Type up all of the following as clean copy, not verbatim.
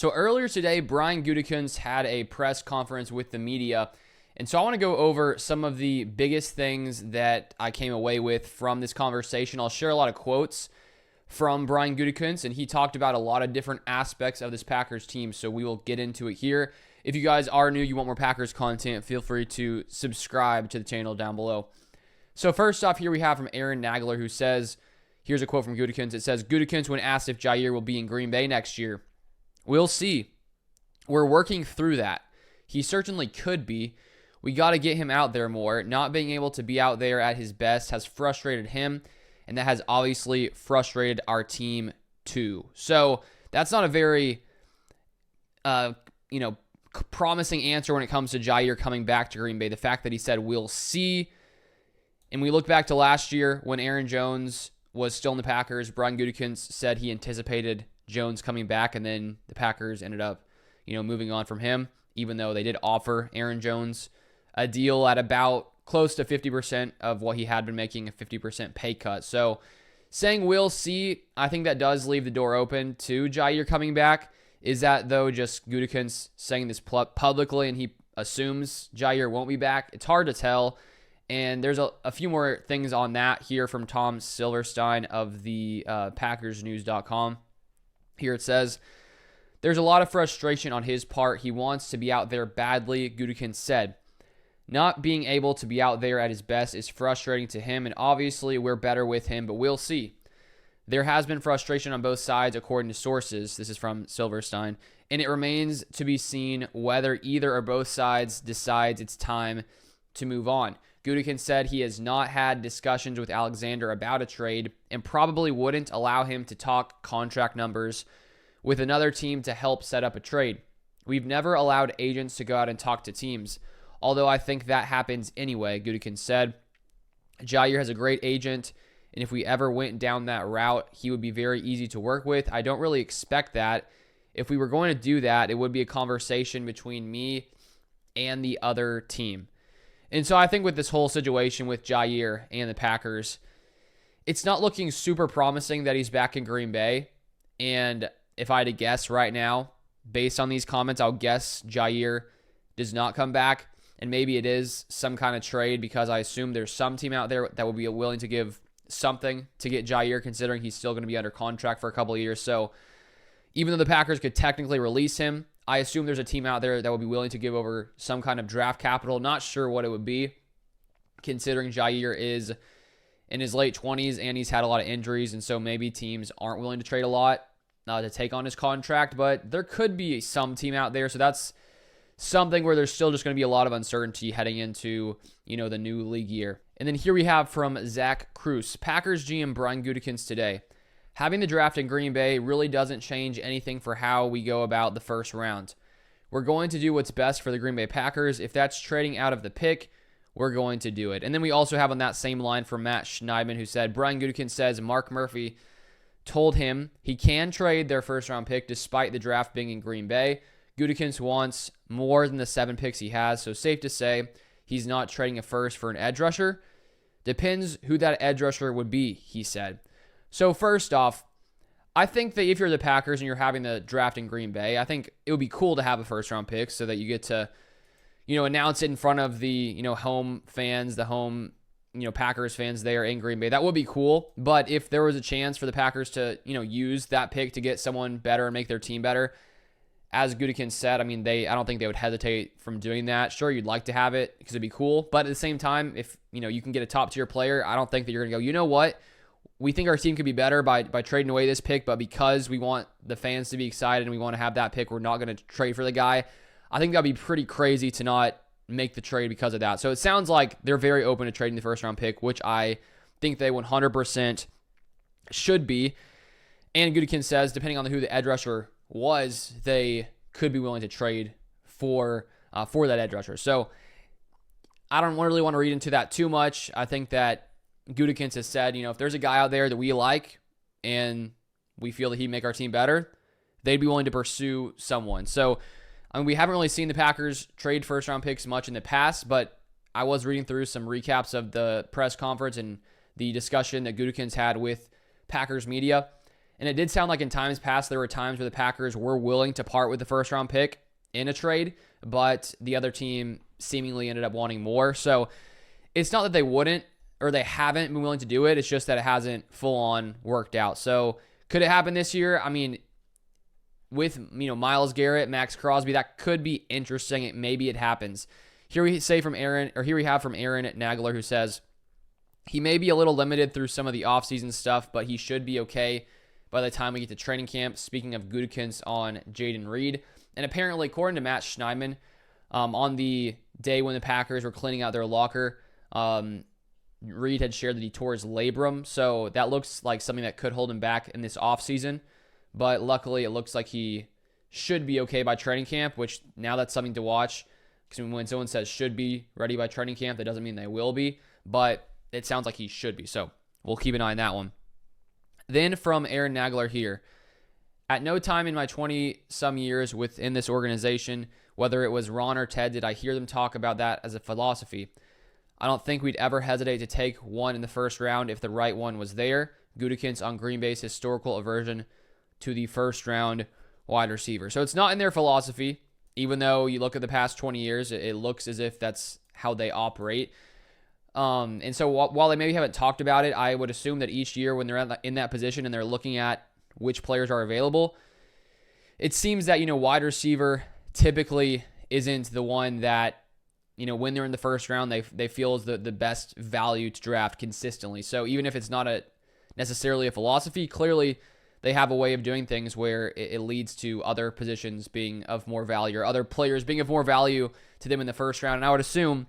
So earlier today, Brian Gutekunst had a press conference with the media. And so I want to go over some of the biggest things that I came away with from this conversation. I'll share a lot of quotes from Brian Gutekunst, and he talked about a lot of different aspects of this Packers team. So we will get into it here. If you guys are new, you want more Packers content, feel free to subscribe to the channel down below. So first off, here we have from Aaron Nagler, who says, here's a quote from Gutekunst. It says, Gutekunst, when asked if Jaire will be in Green Bay next year, we'll see. We're working through that. He certainly could be. We got to get him out there more. Not being able to be out there at his best has frustrated him, and that has obviously frustrated our team too. So that's not a very, promising answer when it comes to Jaire coming back to Green Bay. The fact that he said, we'll see. And we look back to last year when Aaron Jones was still in the Packers. Brian Gutekunst said he anticipated Jones coming back, and then the Packers ended up, moving on from him, even though they did offer Aaron Jones a deal at about close to 50% of what he had been making, a 50% pay cut. So saying we'll see, I think that does leave the door open to Jaire coming back. Is that, though, just Gutekunst saying this publicly and he assumes Jaire won't be back? It's hard to tell. And there's a few more things on that here from Tom Silverstein of the PackersNews.com. Here it says, there's a lot of frustration on his part. He wants to be out there badly, Gutekunst said. Not being able to be out there at his best is frustrating to him, and obviously we're better with him, but we'll see. There has been frustration on both sides, according to sources. This is from Silverstein, and it remains to be seen whether either or both sides decides it's time to move on. Gutekunst said he has not had discussions with Alexander about a trade and probably wouldn't allow him to talk contract numbers with another team to help set up a trade. We've never allowed agents to go out and talk to teams, although I think that happens anyway, Gutekunst said. Jaire has a great agent, and if we ever went down that route, he would be very easy to work with. I don't really expect that. If we were going to do that, it would be a conversation between me and the other team. And so I think with this whole situation with Jaire and the Packers, it's not looking super promising that he's back in Green Bay. And if I had to guess right now, based on these comments, I'll guess Jaire does not come back. And maybe it is some kind of trade, because I assume there's some team out there that will be willing to give something to get Jaire, considering he's still going to be under contract for a couple of years. So even though the Packers could technically release him, I assume there's a team out there that would be willing to give over some kind of draft capital. Not sure what it would be, considering Jaire is in his late 20s and he's had a lot of injuries, and so maybe teams aren't willing to trade a lot to take on his contract, but there could be some team out there. So that's something where there's still just going to be a lot of uncertainty heading into, the new league year. And then here we have from Zach Kruse, Packers GM Brian Gutekunst today. Having the draft in Green Bay really doesn't change anything for how we go about the first round. We're going to do what's best for the Green Bay Packers. If that's trading out of the pick, we're going to do it. And then we also have on that same line from Matt Schneidman, who said, Brian Gutekunst says Mark Murphy told him he can trade their first round pick despite the draft being in Green Bay. Gutekunst wants more than the 7 picks he has, so safe to say he's not trading a first for an edge rusher. Depends who that edge rusher would be, he said. So first off, I think that if you're the Packers and you're having the draft in Green Bay, I think it would be cool to have a first-round pick so that you get to, announce it in front of the, home fans, the home, Packers fans there in Green Bay. That would be cool. But if there was a chance for the Packers to, use that pick to get someone better and make their team better, as Gutekunst said, I don't think they would hesitate from doing that. Sure, you'd like to have it because it'd be cool. But at the same time, if, you can get a top-tier player, I don't think that you're going to go, you know what? We think our team could be better by trading away this pick, but because we want the fans to be excited and we want to have that pick, we're not going to trade for the guy. I think that'd be pretty crazy to not make the trade because of that. So it sounds like they're very open to trading the first-round pick, which I think they 100% should be. And Gutekunst says, depending on who the edge rusher was, they could be willing to trade for that edge rusher. So I don't really want to read into that too much. I think that Gutekunst has said, if there's a guy out there that we like and we feel that he'd make our team better, they'd be willing to pursue someone. So, we haven't really seen the Packers trade first-round picks much in the past, but I was reading through some recaps of the press conference and the discussion that Gutekunst had with Packers media, And it did sound like in times past, there were times where the Packers were willing to part with the first round pick in a trade, but the other team seemingly ended up wanting more. So it's not that they wouldn't or they haven't been willing to do it. It's just that it hasn't full on worked out. So could it happen this year? I mean, with Myles Garrett, Max Crosby, that could be interesting. Maybe it happens. Here we have from Aaron Nagler, who says he may be a little limited through some of the offseason stuff, but he should be okay by the time we get to training camp. Speaking of Gutekunst on Jaden Reed. And apparently, according to Matt Schneidman, on the day when the Packers were cleaning out their locker, Reed had shared that he tore his labrum. So that looks like something that could hold him back in this offseason. But luckily, it looks like he should be okay by training camp, which now that's something to watch. Because when someone says should be ready by training camp, that doesn't mean they will be. But it sounds like he should be. So we'll keep an eye on that one. Then from Aaron Nagler here. At no time in my 20-some years within this organization, whether it was Ron or Ted, did I hear them talk about that as a philosophy. I don't think we'd ever hesitate to take one in the first round if the right one was there. Gutekunst on Green Bay's historical aversion to the first round wide receiver. So it's not in their philosophy, even though you look at the past 20 years, it looks as if that's how they operate. And so while they maybe haven't talked about it, I would assume that each year when they're in that position and they're looking at which players are available, it seems that, wide receiver typically isn't the one that, when they're in the first round, they feel is the best value to draft consistently. So even if it's not necessarily a philosophy, clearly they have a way of doing things where it leads to other positions being of more value or other players being of more value to them in the first round. And I would assume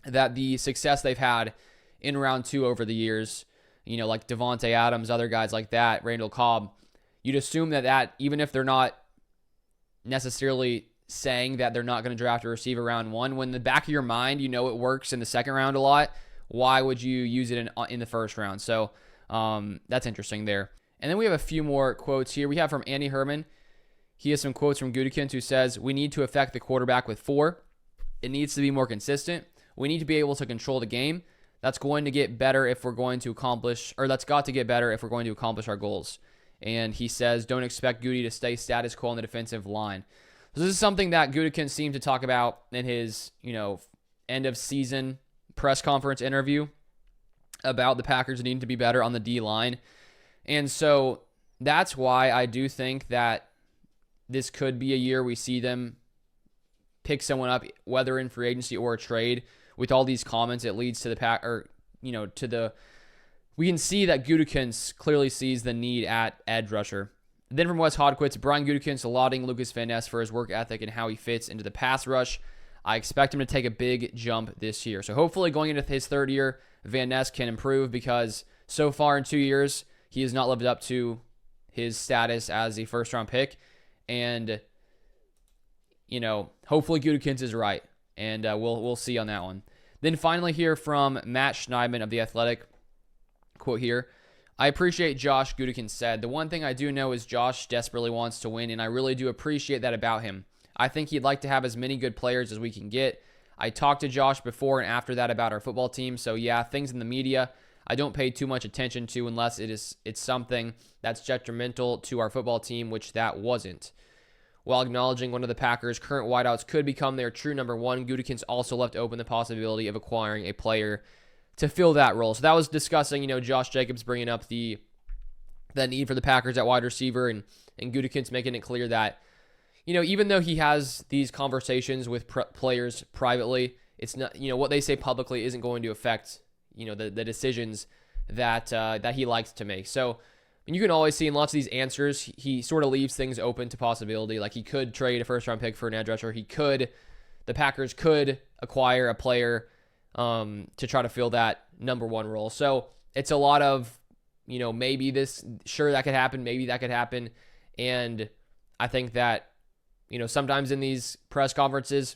that the success they've had in round 2 over the years, like Devontae Adams, other guys like that, Randall Cobb, you'd assume that even if they're not necessarily saying that they're not going to draft a receiver round 1, when in the back of your mind, it works in the second round a lot, why would you use it in the first round? So that's interesting there. And then we have a few more quotes here. We have from Andy Herman. He has some quotes from Gutekunst, who says, "We need to affect the quarterback with 4. It needs to be more consistent. We need to be able to control the game. That's going to get better if we're going to accomplish, or that's got to get better if we're going to accomplish our goals." And he says, don't expect Goody to stay status quo on the defensive line. So this is something that Gutekunst seemed to talk about in his, end of season press conference interview about the Packers needing to be better on the D line. And so that's why I do think that this could be a year we see them pick someone up, whether in free agency or a trade. With all these comments, it leads to we can see that Gutekunst clearly sees the need at edge rusher. Then from Wes Hodquist, Brian Gutekunst lauding Lucas Van Ness for his work ethic and how he fits into the pass rush. I expect him to take a big jump this year. So hopefully going into his third year, Van Ness can improve, because so far in 2 years, he has not lived up to his status as a first-round pick. And, hopefully Gutekunst is right. And we'll see on that one. Then finally here from Matt Schneidman of The Athletic, quote here, "I appreciate Josh," Gutekunst said. "The one thing I do know is Josh desperately wants to win, and I really do appreciate that about him. I think he'd like to have as many good players as we can get. I talked to Josh before and after that about our football team, so yeah, things in the media I don't pay too much attention to unless it's something that's detrimental to our football team, which that wasn't." While acknowledging one of the Packers' current wideouts could become their true number 1, Gutekunst also left open the possibility of acquiring a player to fill that role. So that was discussing, Josh Jacobs bringing up the need for the Packers at wide receiver, and Gutekunst making it clear that, even though he has these conversations with players privately, it's not, what they say publicly isn't going to affect, the decisions that he likes to make. So, and you can always see in lots of these answers, he sort of leaves things open to possibility. Like he could trade a first-round pick for an edge rusher. The Packers could acquire a player to try to fill that number 1 role. So it's a lot of, maybe that could happen, maybe that could happen. And I think that, sometimes in these press conferences,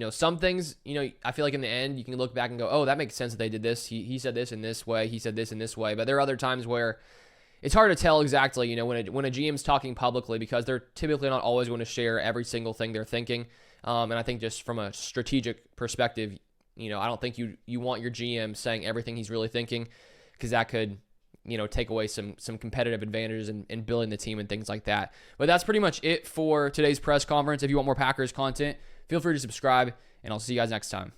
some things, I feel like in the end, you can look back and go, oh, that makes sense that they did this. He said this in this way. He said this in this way. But there are other times where it's hard to tell exactly, when a GM's talking publicly, because they're typically not always going to share every single thing they're thinking. And I think just from a strategic perspective, I don't think you want your GM saying everything he's really thinking, because that could take away some competitive advantages in building the team and things like that. But that's pretty much it for today's press conference. If you want more Packers content, feel free to subscribe, and I'll see you guys next time.